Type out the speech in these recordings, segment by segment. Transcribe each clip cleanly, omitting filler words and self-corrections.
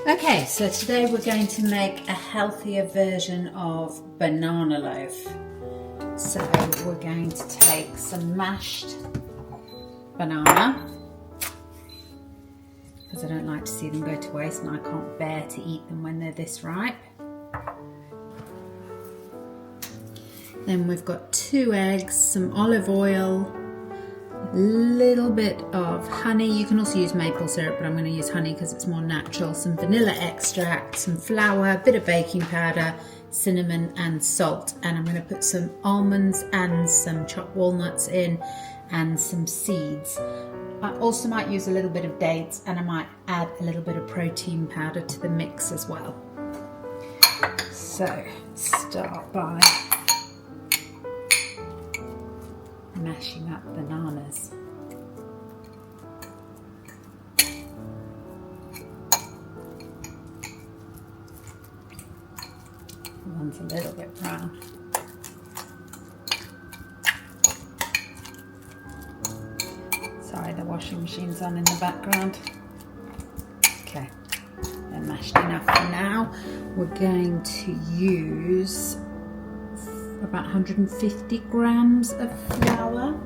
Okay, so today we're going to make a healthier version of banana loaf. So we're going to take some mashed banana, because I don't like to see them go to waste and I can't bear to eat them when they're this ripe. Then we've got 2 eggs, some olive oil, a little bit of honey. You can also use maple syrup, but I'm going to use honey because it's more natural. Some vanilla extract, some flour, a bit of baking powder, cinnamon and salt. And I'm going to put some almonds and some chopped walnuts in and some seeds. I also might use a little bit of dates, and I might add a little bit of protein powder to the mix as well. So start by mashing up bananas. One's a little bit brown. Sorry, the washing machine's on in the background. Okay, they're mashed enough for now. We're going to use about 150 grams of flour.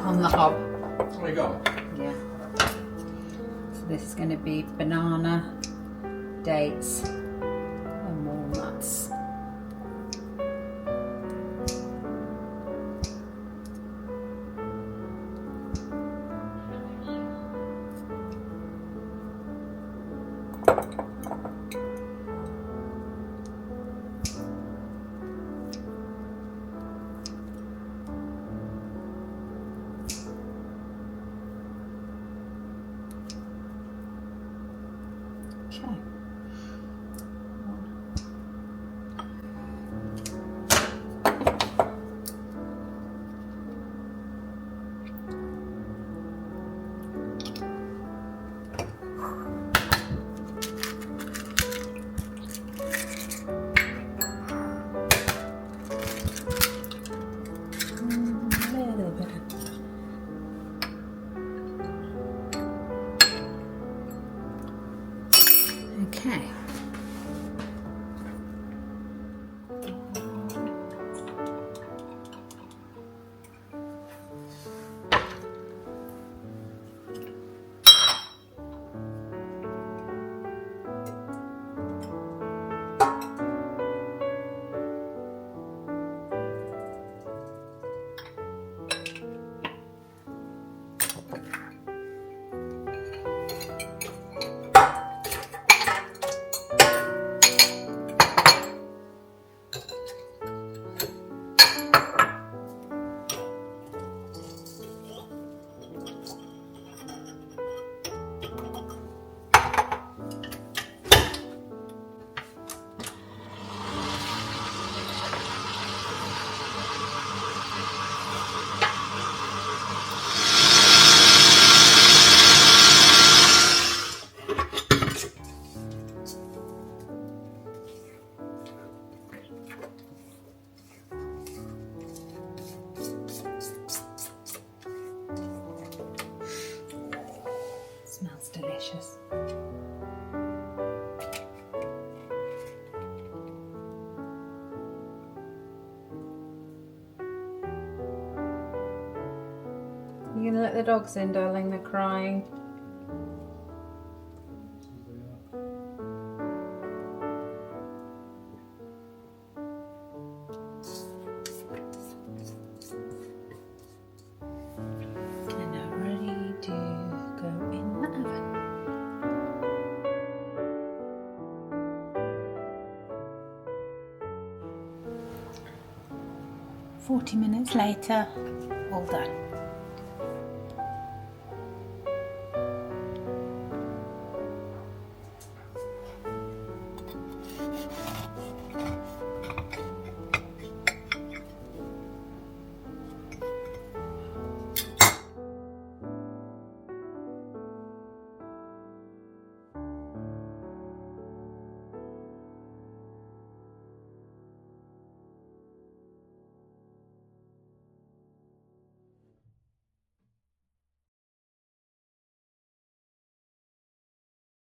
On the hob. There you go. Yeah. So this is going to be banana, dates, and walnuts. You gonna let the dogs in, darling? They're crying. And now ready to go in the oven. 40 minutes later, all done.